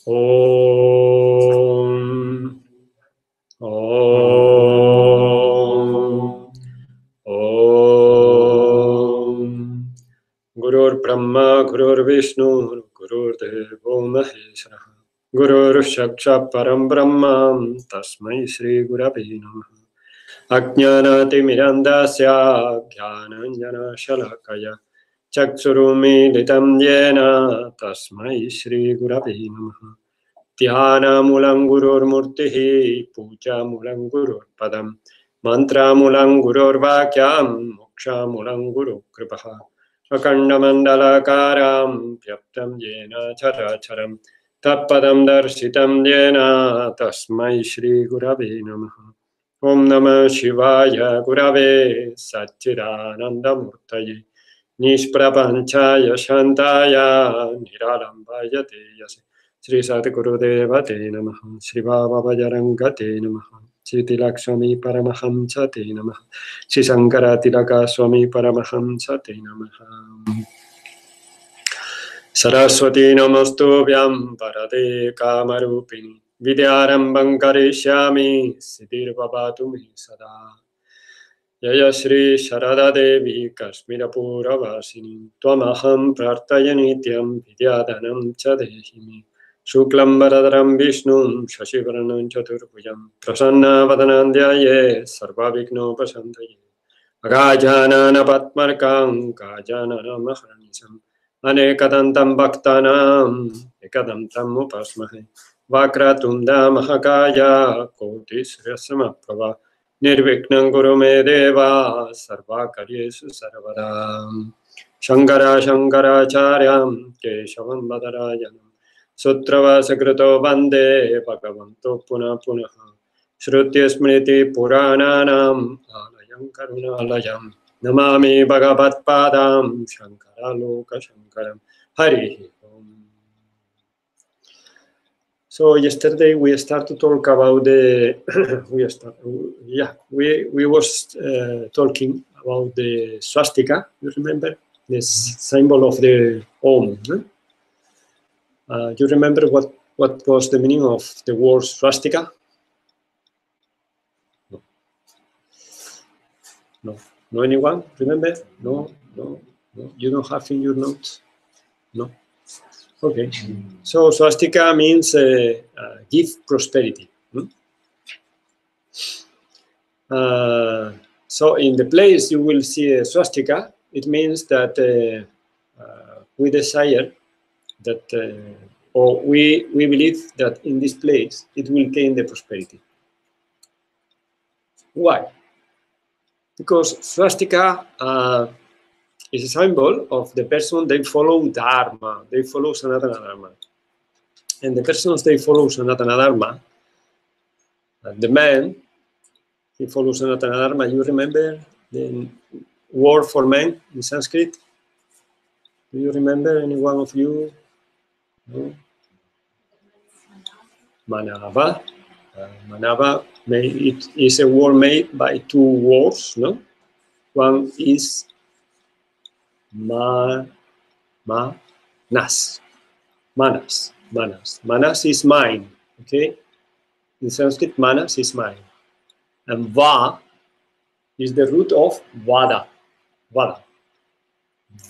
Om. Om. Om. Gurur Brahma, Gurur Vishnu, Gurur Devo Maheshwara. Gurur Sakshat Param Brahma, Tasmai Shri Gurave Namaha. Ajnanati Mirandasya, Jnananjana Shalakaya. Chaksurumilitam Yena, Tasmai Shri Gurave Namaha. Dhyana Mulangurur Murtihi, Puja Mulangurur Padam, Mantra Mulangurur Vakyam, Moksha Mulanguru Kripaha, Akanda Mandalakaram, Pyaptam Yena Characharam, Tapadam Darshitam Yena, Tasmai Shri Gurave Namaha. Om Namah Shivaya Gurave, Satchidananda Murtaye, Nishprapanchaya Shantaya, Niralambaya Teyase. Sri Sadgurudeva Te Namaha, Sri Baba Bajaranga Te Namaha, Sri Tilakshmi Paramahamsa Te Namaha, Sri Sankara Tilaka Swami Paramahamsa Te Namaha. Saraswati Namostubhyam Parate Kamarupini, Vidyarambam Karishyami, Siddhir Babatu Me Sada. Jaya Shri Sharada Devi Kashmira Pura Vasini, Twamaham Prartaya Nityam Vidyadanam Chadehimi. Shuklam Bharadram Vishnum Shashivaranam Chaturbhujam Prasanna Vadanandhyaye Sarva Vigno Pasantaye Agajanana Patmarkam Gajanana Maharanisam Anekadantam Bhaktanam Ekadantam Upasmahe Vakratunda Mahakaya Kotis Rasamaprava Nirvikhnam Guru Me Deva Sarva Karyesu Sarvadam Shankara Shankaracharyam Keshavam Badarayanam Sutravasakruto Vande Bhagavanto Puna Punaha Shrutya Smriti Purananam Alayam Karunalayam Namami Bhagavat Padam Shankara Loka Shankaram Hari Om. So yesterday we started to talk about the we was talking about the swastika. You remember this symbol of the Om? You remember what was the meaning of the word swastika? No. No anyone? Remember? No. You don't have in your notes? No. Okay. So swastika means give prosperity. So in the place you will see a swastika, it means that we desire that, or we believe that in this place it will gain the prosperity. Why? Because swastika is a symbol of the person they follow Dharma, they follow Sanatana Dharma. And the persons they follow Sanatana Dharma, the man, he follows Sanatana Dharma. You remember the word for man in Sanskrit? Do you remember any one of you? No? Manava. Manava, it is a word made by two words, no? One is manas. Manas. Manas is mind, okay? In Sanskrit, manas is mind. And va is the root of vada.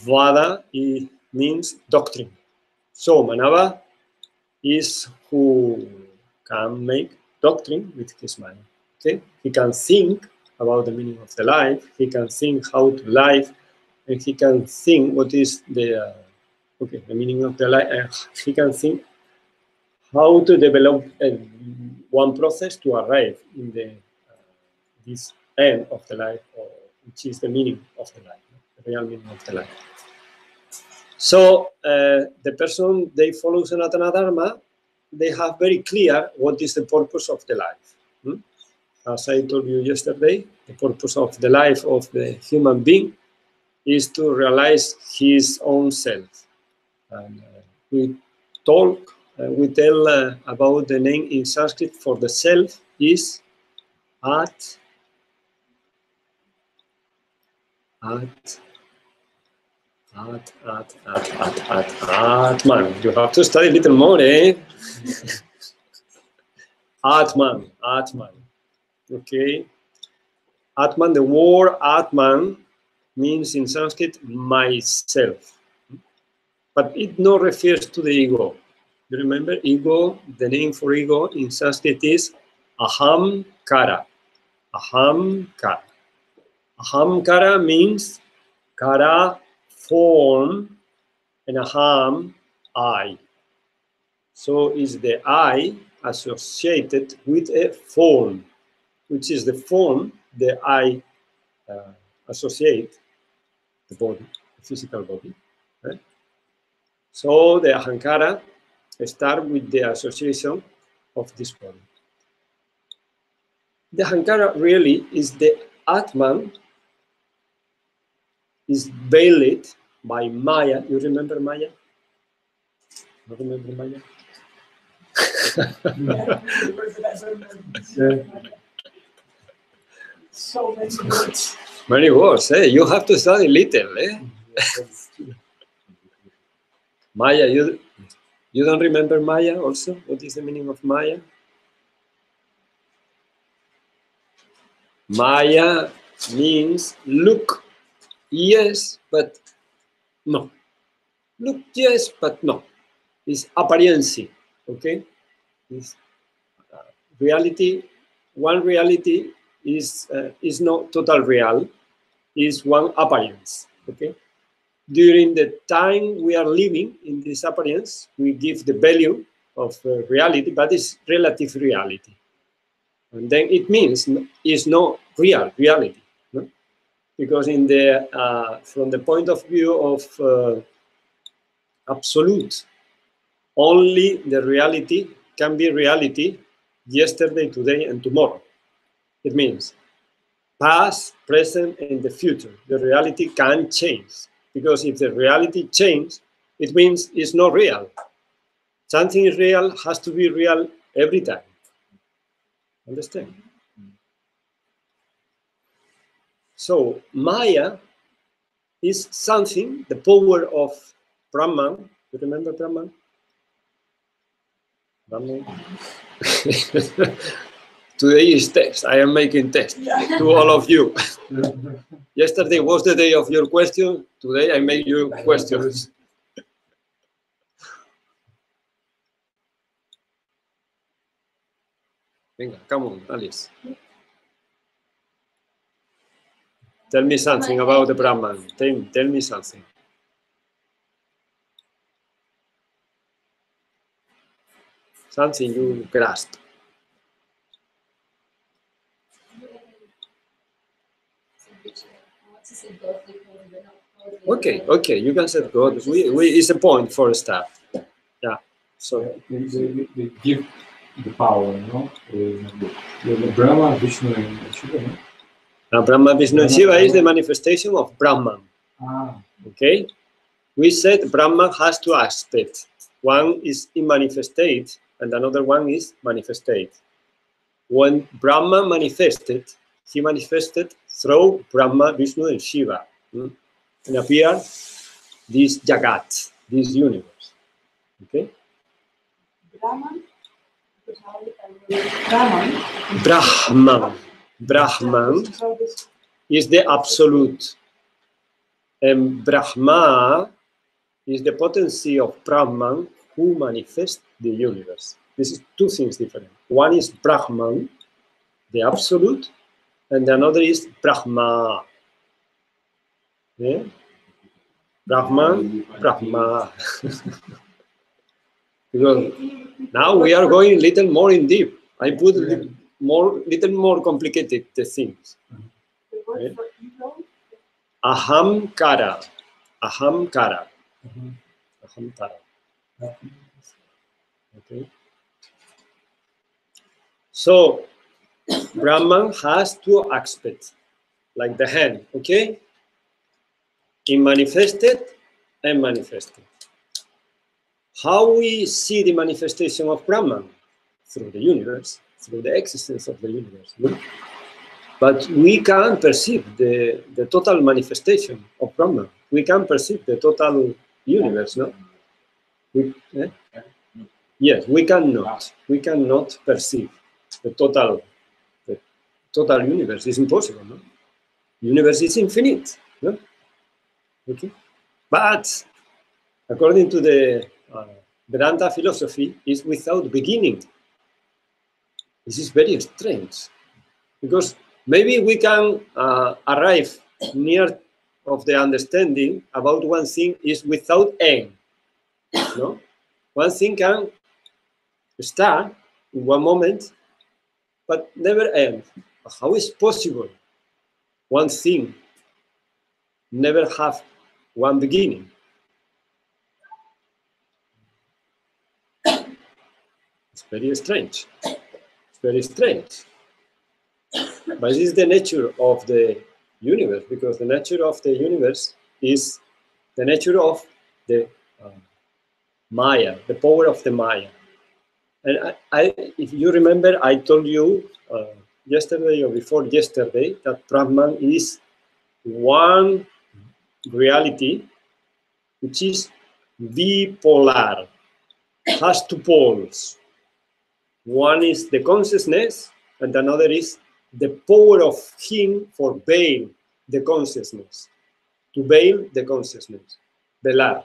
Vada means doctrine. So Manava is who can make doctrine with his mind. Okay? He can think about the meaning of the life. He can think how to live, and he can think what is the meaning of the life. He can think how to develop one process to arrive in the this end of the life, or which is the meaning of the life, the real meaning of the life. So the person they follow Sanatana Dharma, they have very clear what is the purpose of the life. As I told you yesterday, the purpose of the life of the human being is to realize his own self. And we tell about the name in Sanskrit for the self is At Atman. You have to study a little more, eh? Atman. Okay. Atman, the word Atman means in Sanskrit myself. But it no refers to the ego. You remember ego, the name for ego in Sanskrit is Ahamkara. Ahamkara. Ahamkara means kara, form, and aham, I. So is the I associated with a form, which is the form the I associate, the body, the physical body. Right? So the ahankara starts with the association of this body. The ahankara really is the Atman, is veiled by Maya. You remember Maya? You remember Maya? So many words. Many words, eh? You have to study little, eh? Maya, you don't remember Maya also? What is the meaning of Maya? Maya means look, yes, but no. Look, yes, but no. It's appearance, okay? It's reality. One reality is not total real, is one appearance, okay? During the time we are living in this appearance, we give the value of reality, but it's relative reality. And then it means it's not real reality, no? Because in the from the point of view of absolute, only the reality can be reality yesterday, today, and tomorrow. It means past, present, and the future. The reality can change, because if the reality changes, it means it's not real. Something is real has to be real every time. Understand? So Maya is something, the power of Brahman. You remember Brahman? Brahman? Today is test. I am making test to all of you. Yesterday was the day of your question. Today I make you questions. Venga, come on, Alice. Tell me something about the Brahman. Tell me something. Something you grasp. Okay, you can say God. It's a point for a start. Yeah. So they give the power, no? The Brahma, Vishnu, and Shiva, no? Now, Brahma, Vishnu, and Shiva is the manifestation of Brahman. Okay? We said Brahman has two aspects. One is immanifestate, and another one is manifestate. When Brahma manifested, he manifested through Brahma, Vishnu, and Shiva. And appear this Jagat, this universe. Okay? Brahman is the absolute. And Brahma is the potency of Brahman who manifests the universe. This is two things different. One is Brahman, the absolute, and another is Brahma. Yeah? Brahman, Brahma. Because now we are going a little more in deep. I put little more complicated the things. Okay? Ahamkara. Ahamkara. Ahamkara. Okay. So Brahman has two aspects, like the hand, okay? Manifested and manifested. How we see the manifestation of Brahman? Through the universe, through the existence of the universe. No? But we can't perceive the total manifestation of Brahman. we can perceive the total universe, no? Yes, we cannot. We cannot perceive the total universe. It's impossible, no? The universe is infinite, no? Okay. But according to the Vedanta philosophy, is without beginning. This is very strange, because maybe we can arrive near of the understanding about one thing is without end. No, one thing can start in one moment, but never end. How is possible one thing never have one beginning? It's very strange. It's very strange. But this is the nature of the universe, because the nature of the universe is the nature of the Maya, the power of the Maya. And if you remember, I told you yesterday or before yesterday that Brahman is one reality which is bipolar, has two poles. One is the consciousness, and another is the power of him for veil the consciousness, to veil the consciousness, velar.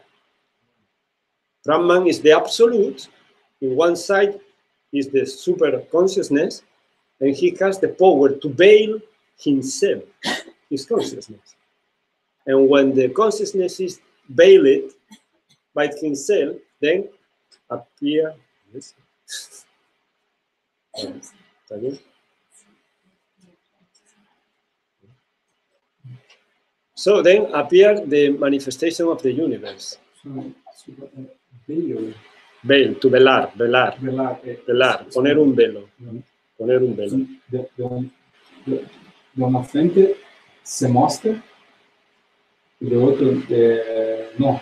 Brahman is the absolute. In one side is the super consciousness, and he has the power to veil himself, his consciousness. And when the consciousness is veiled by himself, then appear. Yes. So then appear the manifestation of the universe. Veil, to velar, poner un velo. Poner un velo. De una frente se mostra y de otro no,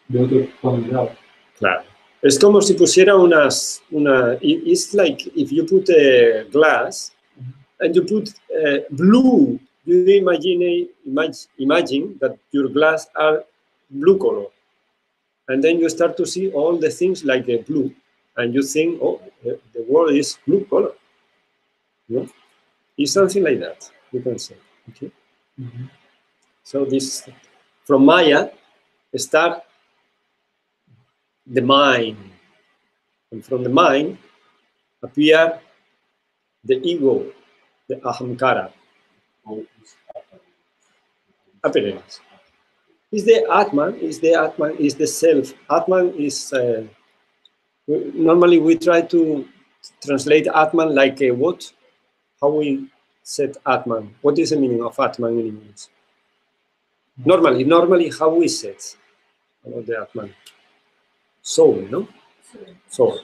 de otro cuadrado. Claro. Es como si pusiera it's like if you put a glass and you put blue, you imagine that your glass are blue color. And then you start to see all the things like a blue, and you think, oh, the world is blue color. Yeah? It's something like that, you can say. Okay? Mm-hmm. So this, from Maya, start the mind. And from the mind appear the ego, the ahamkara. Appearance. Is the Atman, is the self. Atman is, normally we try to translate Atman like a what? How we said Atman. What is the meaning of Atman in English? Normally how we said about the Atman? Soul, no? Soul.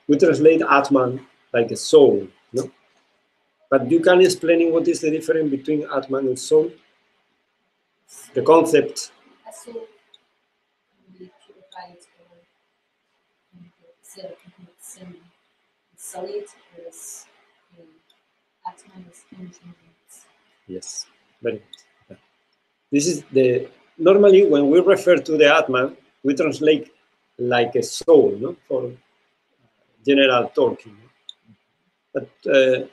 We translate Atman like a soul, no? But you can explain what is the difference between Atman and soul? The concept. A soul can be purified or solid, whereas Atman is infinite. Yes, very good. This is the, normally when we refer to the Atman, we translate like a soul, no? For general talking. But the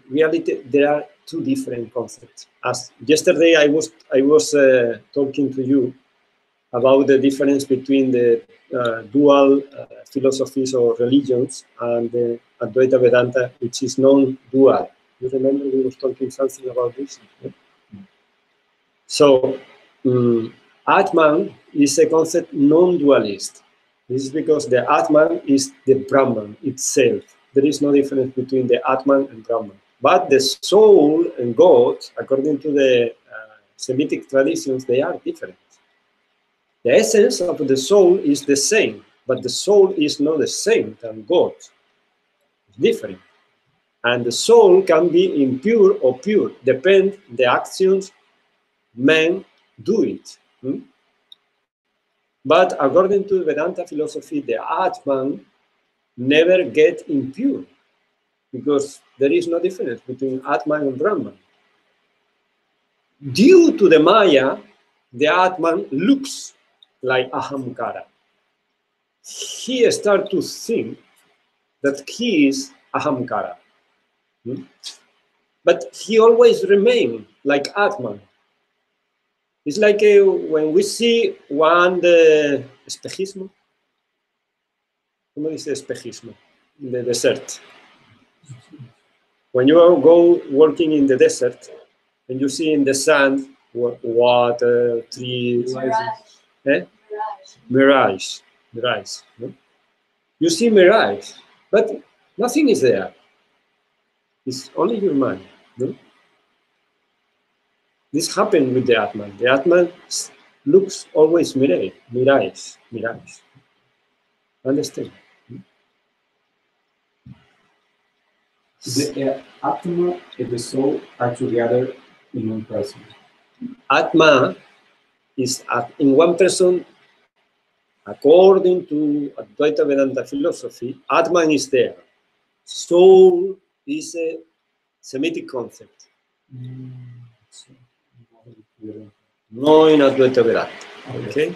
reality, there are two different concepts. As yesterday I was talking to you about the difference between the dual philosophies or religions and the Advaita Vedanta, which is non-dual. You remember we were talking something about this? Yeah? So Atman is a concept non-dualist. This is because the Atman is the Brahman itself. There is no difference between the Atman and Brahman. But the soul and God, according to the Semitic traditions, they are different. The essence of the soul is the same, but the soul is not the same than God. It's different. And the soul can be impure or pure, depend the actions men do it. But according to Vedanta philosophy, the Atman never get impure, because there is no difference between Atman and Brahman. Due to the Maya, the Atman looks like Ahamkara. He starts to think that he is Ahamkara. But he always remains like Atman. It's like when we see one the espejismo. ¿Cómo dice espejismo? In the desert. When you go working in the desert and you see in the sand water, trees, mirage. No? You see mirage, but nothing is there. It's only your mind. No? This happened with the Atman. The Atman looks always mirage. Understand? The Atma and the soul are together in one person. Atma is in one person, according to Advaita Vedanta philosophy. Atman is there. Soul is a Semitic concept. No in Advaita Vedanta. Okay?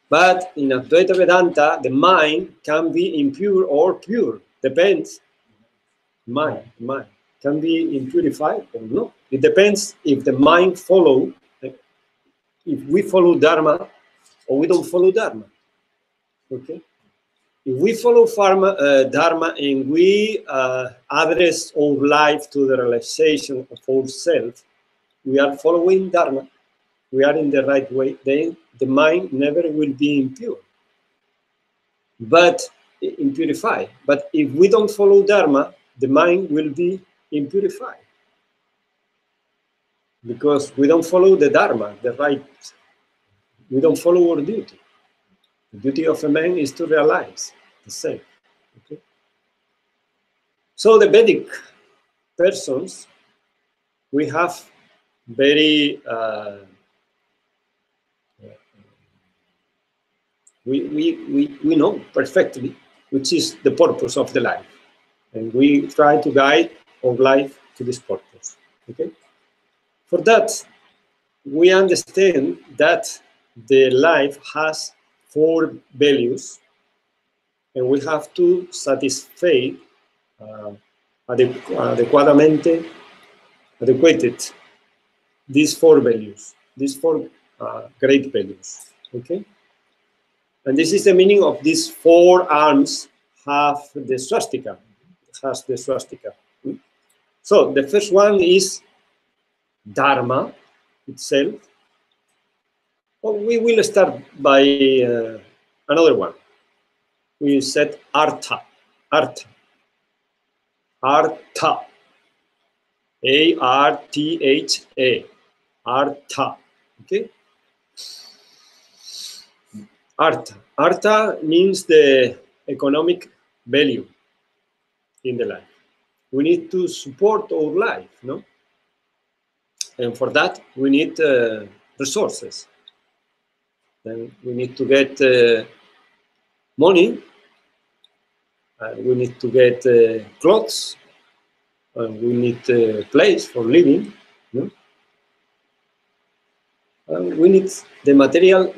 But in Advaita Vedanta, the mind can be impure or pure. Depends. Mind can be impurified or no. It depends if the mind if we follow Dharma or we don't follow Dharma. Okay? If we follow Dharma and we address our life to the realization of ourselves, we are following Dharma, we are in the right way, then the mind never will be impure, but impurified. But if we don't follow Dharma, the mind will be impurified. Because we don't follow the Dharma, the right. We don't follow our duty. The duty of a man is to realize the same. Okay? So the Vedic persons, we have very we know perfectly which is the purpose of the life, and we try to guide our life to this purpose. Okay. For that, we understand that the life has 4 values, and we have to satisfy adequated these 4 values, these 4 great values. Okay, and this is the meaning of these 4 arms have the swastika. Has the swastika. So the first one is Dharma itself. Well, we will start by another one. We said Artha. Artha. Artha. A-R-T-H-A. Artha. Okay? Artha. Artha means the economic value in the life. We need to support our life, no? And for that, we need resources. Then we need to get money. We need to get clothes. We need a place for living. No? We need the material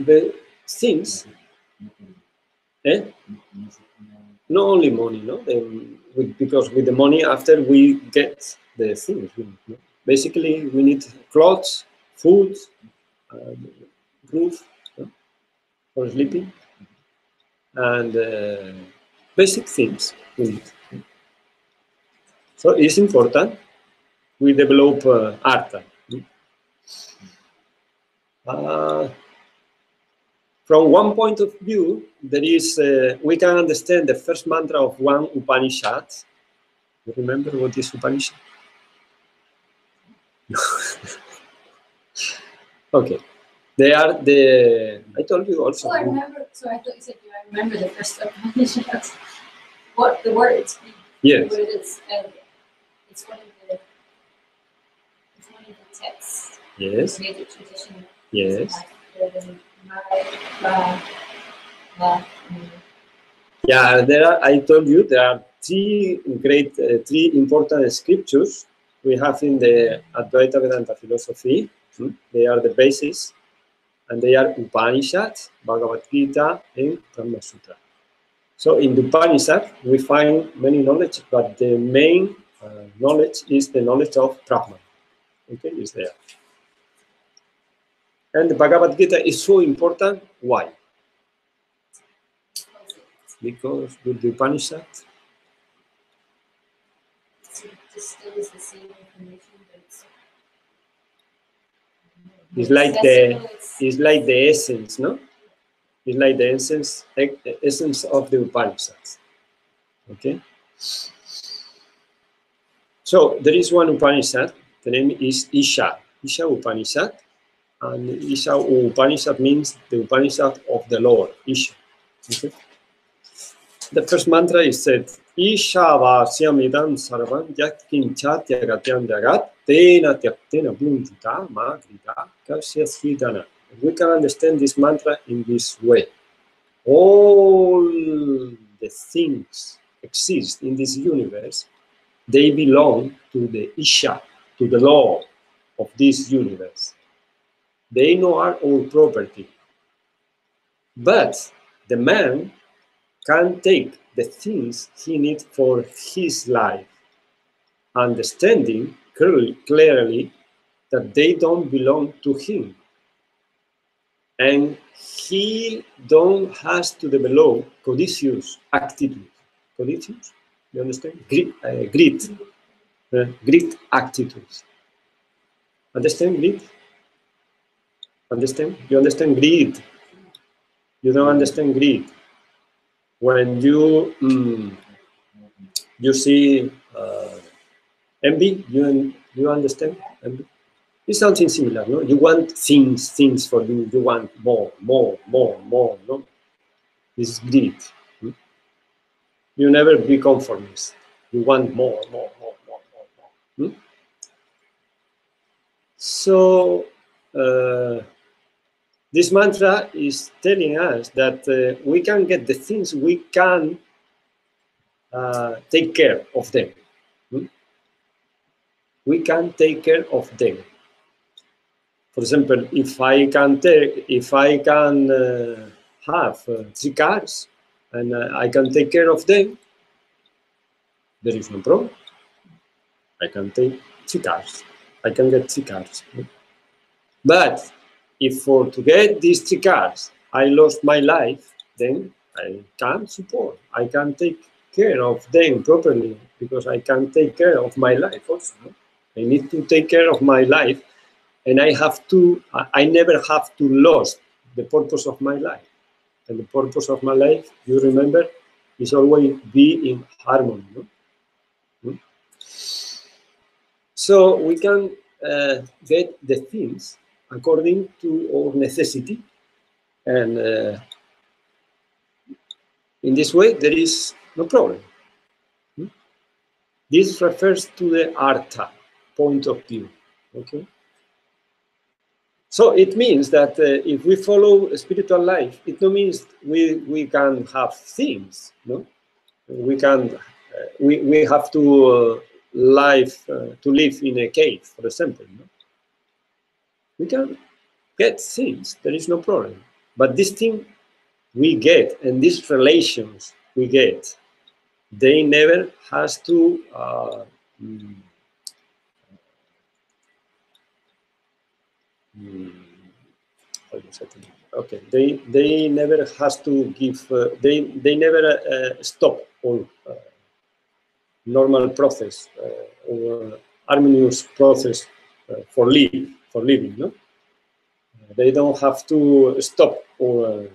things. Not only money, no? Because with the money, after we get the things. No? Basically, we need clothes, food, roof, no? For sleeping, and basic things we need. So it's important we develop Artha. From one point of view, there is we can understand the first mantra of one Upanishad. You remember what is Upanishad? Okay, they are the. I told you also. Oh, I remember. So I thought you said I remember the first Upanishad. What the words? Yes. What it is. It's one of the texts. Yes. Vedic tradition. Yes. Yeah, there are. I told you there are 3 important scriptures we have in the Advaita Vedanta philosophy. They are the basis, and they are Upanishads, Bhagavad Gita, and Brahma Sutra. So in the Upanishad, we find many knowledge, but the main knowledge is the knowledge of Brahman. Okay, is there. And the Bhagavad Gita is so important. Why? Because with the Upanishad, So it distills the same information, but it's like the essence, no? It's like the essence of the Upanishads. Okay. So there is one Upanishad. The name is Isha Upanishad, and Isha Upanishad means the Upanishad of the Lord. Isha. Okay. The first mantra is said, Isha vasyamidam sarvam yat kinchat yagatyam jagat tena tyaktena bhundita ma grita kasya svidana. We can understand this mantra in this way. All the things exist in this universe, they belong to the Isha, to the law of this universe. They know our own property. But the man can take the things he needs for his life, understanding clearly that they don't belong to him. And he don't has to develop codicious attitude. Codicious? You understand? Greed attitudes. Understand greed? Understand? You understand greed? You don't understand greed. When you see envy, you understand envy? It's something similar, no? You want things for you. You want more, no? This is greed. You never be conformist. You want more. So this mantra is telling us that we can get the things, we can take care of them. We can take care of them. For example, if I can have 3 cars and I can take care of them, there is no problem. I can take 3 cars. I can get 3 cars. But if to get these 3 cars, I lost my life, then I can't support. I can take care of them properly because I can take care of my life also. I need to take care of my life, and I never have to lose the purpose of my life. And the purpose of my life, you remember, is always be in harmony. No? So we can get the things according to our necessity, and in this way there is no problem. This refers to the artha point of view. Okay. So it means that if we follow a spiritual life, it no means we can have things. No, we can. We have to live in a cave, for example. No? We can get things. There is no problem. But this thing we get, and these relations we get, they never has to okay. They never has to give. They never stop on normal process or harmonious process for living. No, they don't have to stop or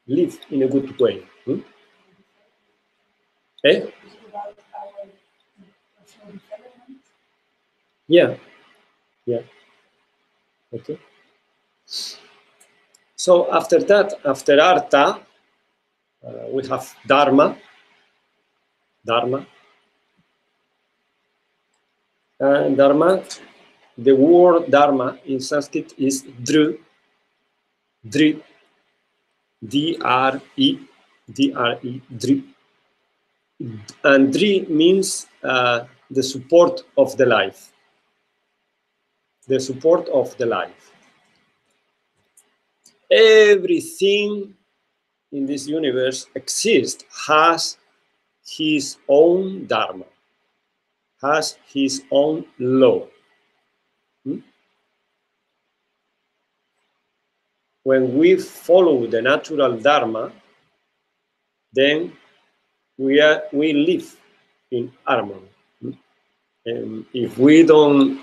live in a good way. Eh? Yeah. Okay. So after that, after Artha, we have Dharma. And Dharma, the word Dharma in Sanskrit is Dru. D-R-E, Dri. And Dri means the support of the life. the support of the life. Everything in this universe exists, has his own dharma, has his own law. When we follow the natural dharma, then we live in harmony. And if we don't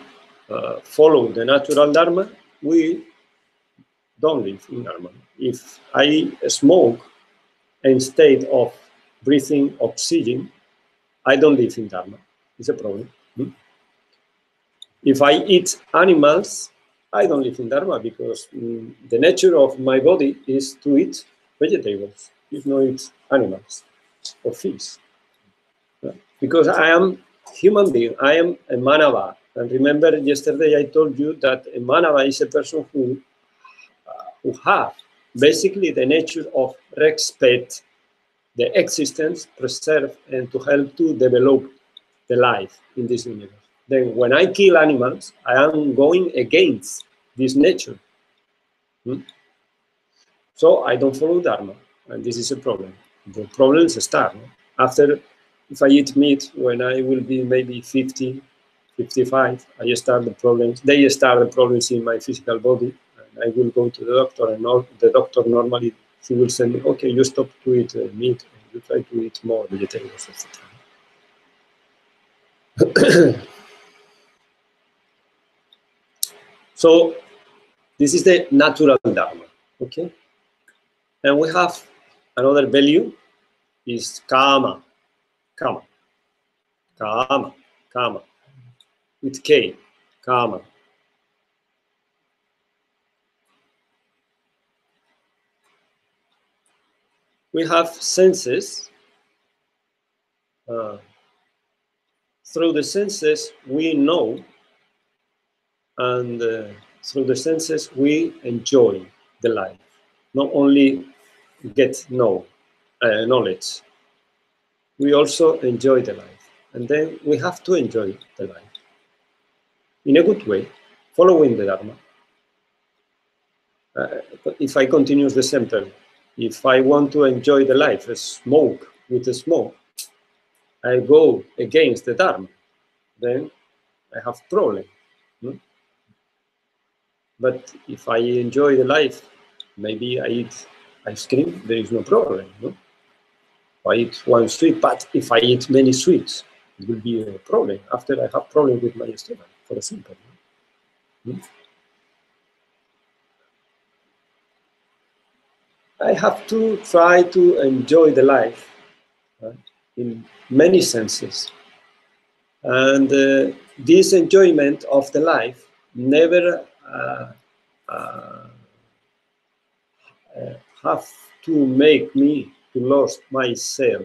follow the natural dharma, we don't live in harmony. If I smoke instead of breathing oxygen, I don't live in dharma. It's a problem. If I eat animals, I don't live in dharma, because the nature of my body is to eat vegetables, if not eat animals or fish. Because I am human being, I am a manava. And remember, yesterday I told you that a manava is a person who have basically the nature of respect the existence, preserve, and to help to develop the life in this universe. Then when I kill animals, I am going against this nature. So I don't follow dharma, and this is a problem. The problems start after, if I eat meat when I will be maybe 50, 55, I start the problems. They start the problems in my physical body. And I will go to the doctor, and the doctor normally, he will say me, okay, you stop to eat meat, and you try to eat more vegetables, etc. So this is the natural dharma, okay? And we have another value, is karma, karma, karma, karma, with K, karma. We have senses. Through the senses, we know, and through the senses, we enjoy the life. Not only get knowledge, we also enjoy the life. And then we have to enjoy the life in a good way, following the Dharma. If I continue the sample, if I want to enjoy the life, smoke with the smoke, I go against the Dharma, then I have problem. But if I enjoy the life, maybe I eat ice cream, there is no problem. I eat one sweet, but if I eat many sweets, it will be a problem. After I have problem with my stomach, for example. I have to try to enjoy the life in many senses. And this enjoyment of the life never have to make me to lose myself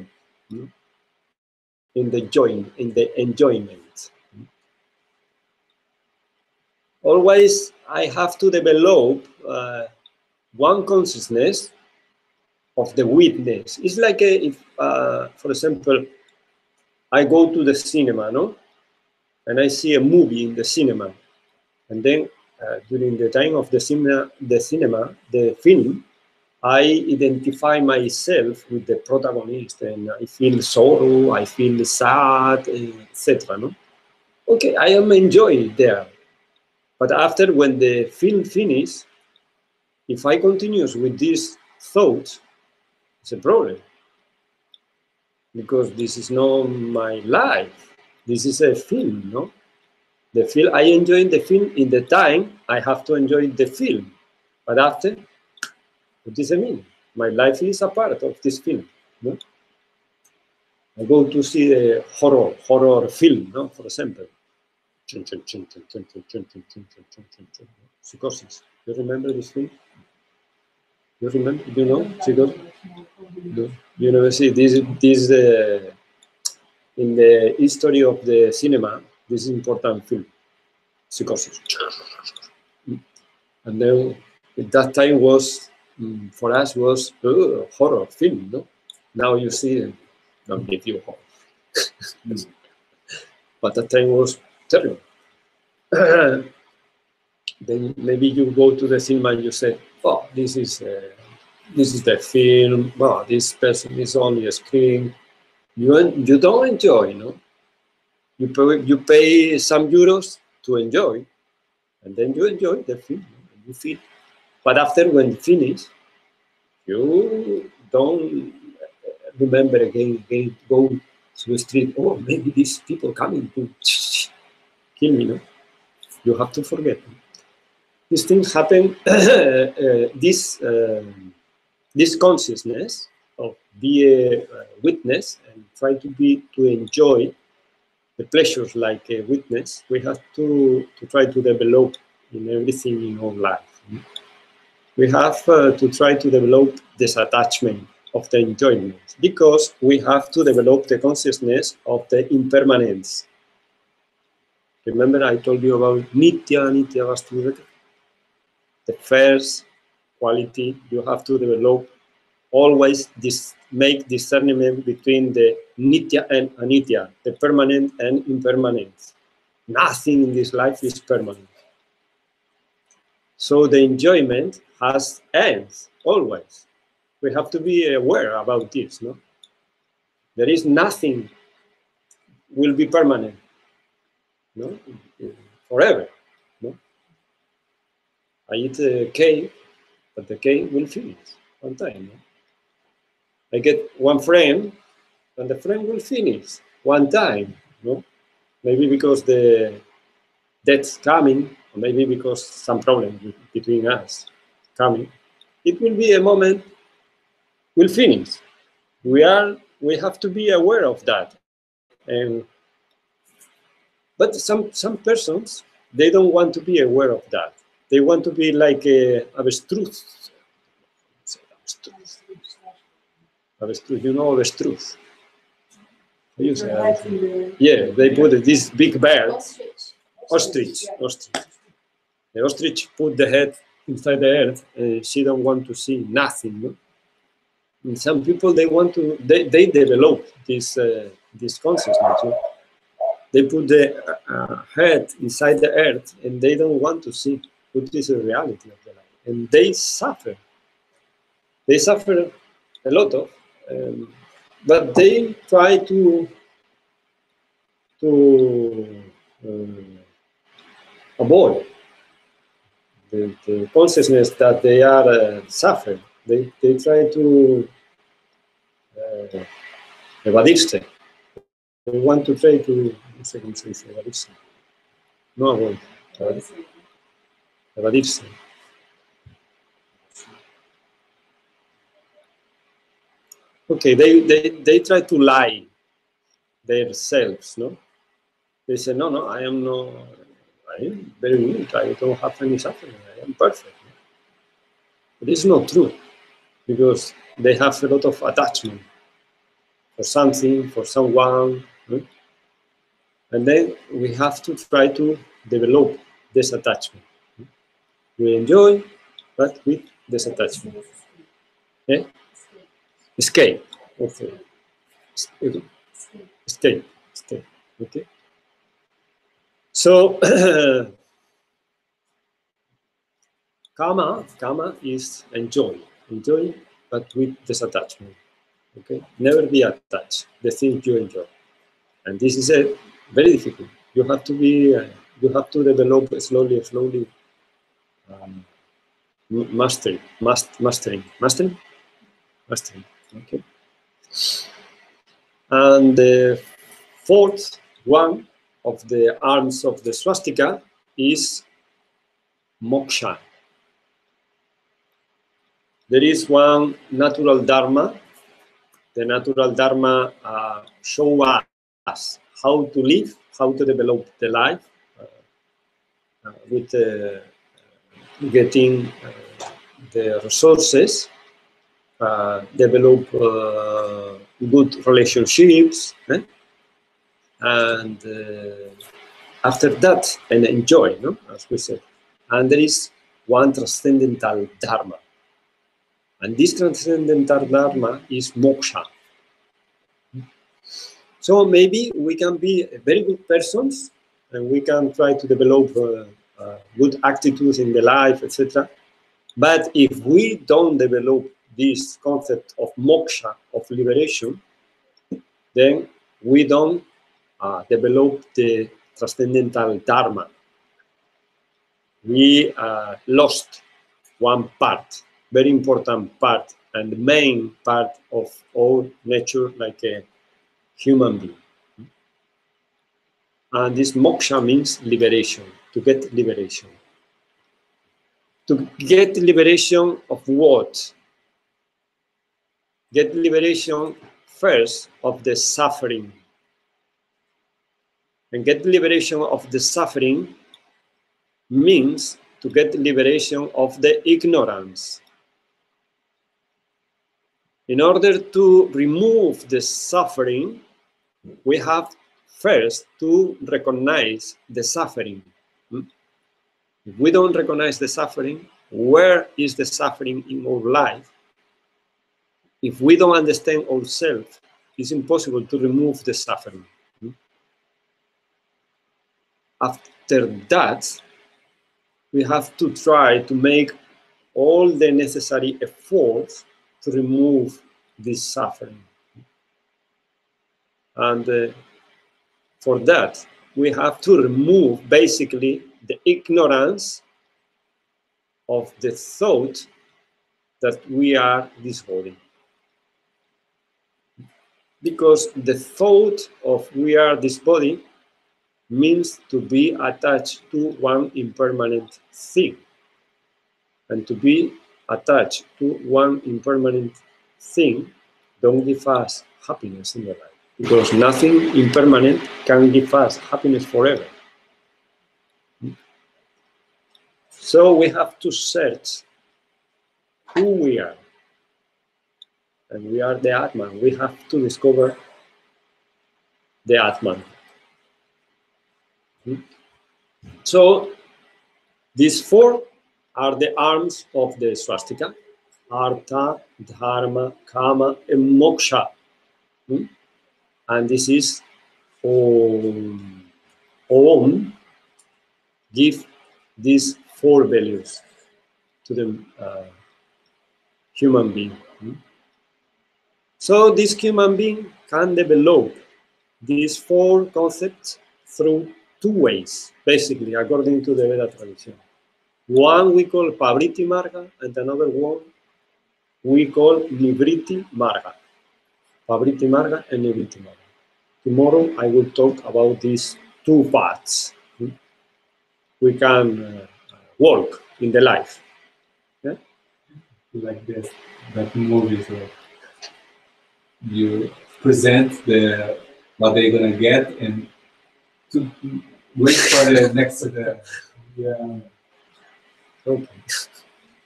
in the enjoyment. Always I have to develop one consciousness of the witness. It's like if, for example, I go to the cinema, and I see a movie in the cinema, and then during the time of the film, I identify myself with the protagonist, and I feel sorrow, I feel sad, etc. Okay, I am enjoying there. But after, when the film finishes, if I continue with these thoughts, it's a problem. Because this is not my life. This is a film, The film, I enjoy the film in the time I have to enjoy the film. But after, what does it mean? My life is a part of this film. I go to see a horror film, for example. Psychosis. You remember this film? You remember? You know Psychosis? No. You never see this in the history of the cinema. This is important film, Psychosis. And then at that time was, for us, was a horror film, Now you see, don't give you horror. But that time was terrible. then maybe you go to the cinema and you say, oh, this is the film. Oh, this person is only a screen. You don't enjoy, no? You pay some euros to enjoy, and then you enjoy the film. You feel, but after when you finish, you don't remember again. Go to the street. Oh, maybe these people coming to kill me. No, you have to forget. These things happen. This consciousness of be a witness and try to enjoy the pleasures like a witness, we have to try to develop in everything in our life. We have to try to develop this attachment of the enjoyment, because we have to develop the consciousness of the impermanence. Remember I told you about Nitya Vastu. The first quality you have to develop, always make discernment between the Nitya and Anitya, the permanent and impermanent. Nothing in this life is permanent. So the enjoyment has ends, always. We have to be aware about this, no? There is nothing will be permanent, no? Forever, no? I eat a cake, but the cake will finish one time, no? I get one frame, and the frame will finish one time, no? Maybe because the death's coming, or maybe because some problem between us coming. It will be a moment, will finish. We have to be aware of that. But some persons, they don't want to be aware of that. They want to be like a avestruz. Avestruz, you know avestruz? Yeah, they put this big bear. Ostrich. The ostrich put the head inside the earth, and she don't want to see nothing. No? And some people, they develop this consciousness. No? They put the head inside the earth, and they don't want to see what is the reality of the life, and they suffer. They suffer a lot of, but they try to avoid the consciousness that they are suffering. They try to evadirse. They want to try to, no sé cómo se dice, evadirse. No avoid, evadirse. Okay, they try to lie themselves, no? They say, no, I am very weak, I don't have any suffering, I am perfect. But it's not true, because they have a lot of attachment for something, for someone, no? And then we have to try to develop this attachment. We enjoy, but with this attachment. Eh? Escape. Okay. Escape. Okay. So, karma is enjoy, but with disattachment. Okay, never be attached. The things you enjoy, and this is very difficult. You have to be, you have to develop slowly, mastering. Okay. And the fourth one of the arms of the swastika is moksha. There is one natural dharma. The natural dharma shows us how to live, how to develop the life with getting the resources, develop good relationships, and after that, and enjoy, no? As we said. And there is one transcendental dharma. And this transcendental dharma is moksha. So maybe we can be very good persons, and we can try to develop good attitudes in the life, etc. But if we don't develop this concept of moksha, of liberation, then we don't develop the transcendental dharma. We lost one part, very important part, and the main part of our nature, like a human being. And this moksha means liberation, to get liberation. To get liberation of what? Get liberation first of the suffering. And get liberation of the suffering means to get liberation of the ignorance. In order to remove the suffering, we have first to recognize the suffering. If we don't recognize the suffering, where is the suffering in our life? If we don't understand ourselves, it's impossible to remove the suffering. After that, we have to try to make all the necessary efforts to remove this suffering. And for that, we have to remove basically the ignorance of the thought that we are this body. Because the thought of we are this body means to be attached to one impermanent thing. And to be attached to one impermanent thing don't give us happiness in the life. Because nothing impermanent can give us happiness forever. So we have to search who we are. And we are the Atman. We have to discover the Atman. So these four are the arms of the swastika: Artha, Dharma, Kama, and Moksha. And this is Om give these four values to the human being. So this human being can develop these four concepts through two ways, basically, according to the Veda tradition. One we call Pavriti Marga, and another one we call Nivriti Marga. Pavriti Marga and Nivriti Marga. Tomorrow I will talk about these two paths. We can walk in the life. Yeah? Like that movie, so you present what they're gonna get and to wait for the next. Yeah. Okay.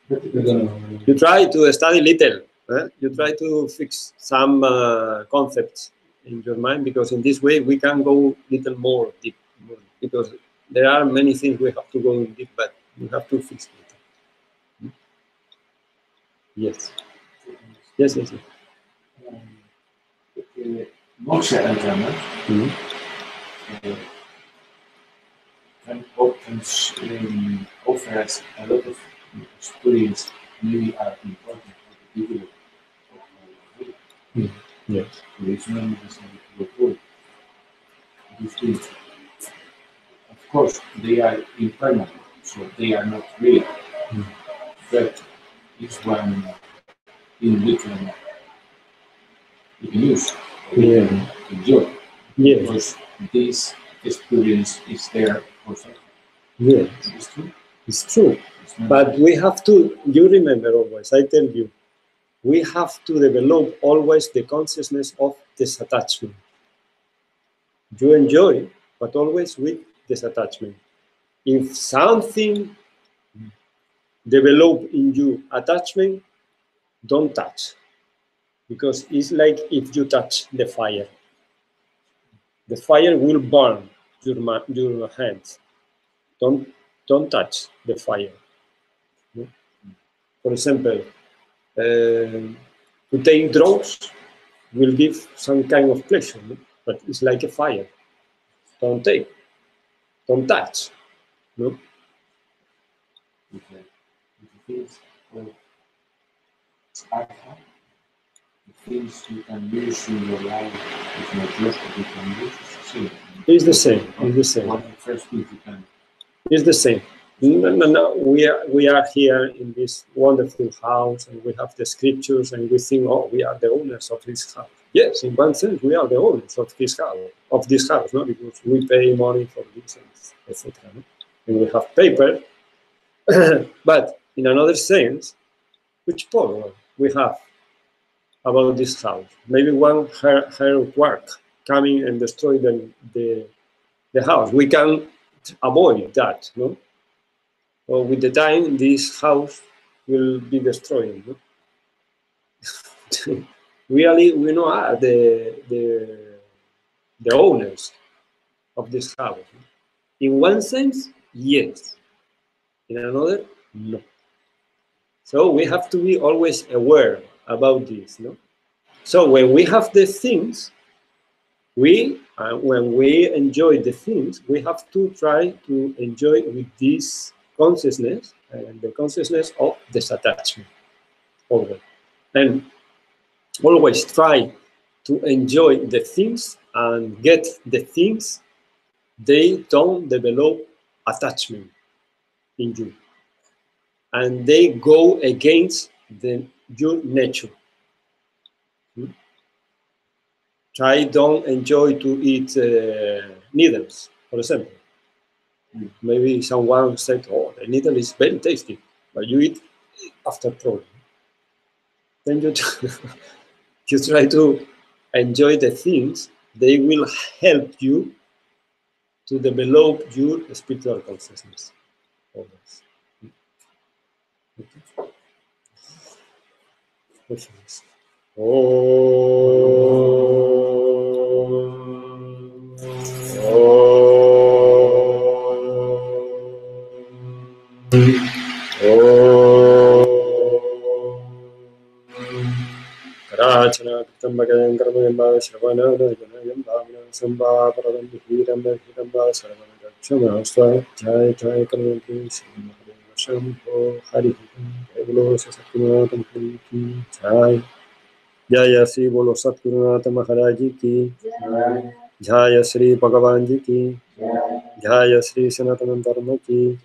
You try to study little. You try to fix some concepts in your mind, because in this way we can go little more deep. Because there are many things we have to go in deep, but we have to fix it. Yes. Yes, yes, yes. Moksha and Dharma can often offer us a lot of experience, maybe are important for the development of our life. Yes. Traditionally, this is of course, they are impermanent, so they are not real. But it's one in we can use, enjoy, because this experience is there for something. Yes, It's true. it's true. But we have to, you remember always, I tell you, we have to develop always the consciousness of disattachment. You enjoy, but always with disattachment. If something develop in you attachment, don't touch. Because it's like if you touch the fire. The fire will burn your hands. Don't touch the fire. For example, to take drugs will give some kind of pleasure, but it's like a fire. Don't take, don't touch. No? with the things of archive, the things you can use in your life, it's not just what you can use, it's the same. It's the same. One of the first things you can. It's the same. No. We are here in this wonderful house, and we have the scriptures, and we think, oh, we are the owners of this house. Yes, in one sense, we are the owners of this house, no? Because we pay money for this, etc. No? And we have paper. But in another sense, which power we have about this house? Maybe one hard work coming and destroy the house. We can avoid that, no? Or with the time, this house will be destroyed. No? Really, we are the owners of this house. In one sense, yes. In another, no. So we have to be always aware about this. No? So when we have the things, when we enjoy the things, we have to try to enjoy with this consciousness and the consciousness of disattachment. Always. And always try to enjoy the things and get the things, they don't develop attachment in you. And they go against your nature. Try don't enjoy to eat needles, for example. Maybe someone said, oh, the needle is very tasty, but you eat after problem. Then you try to enjoy the things, they will help you to develop your spiritual consciousness. Always. Okay. Questions? Karachana Tambagayan Karmayamba Shavana Janayam Bhavana Samba Paradam Hiram Hiramba Saravana Chama Jai Jai Kalamati Shambho Hari Evolo Satgurunath Ki Jai Jaya Sri Bolo Satgurunath Maharaj Ki Jaya Sri Bhagavan Ji Ki Jaya Sri Sanatana Dharma Ki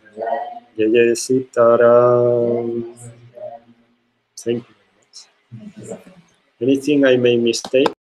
Jaya Sitaram. Thank you very much. Anything I may mistake?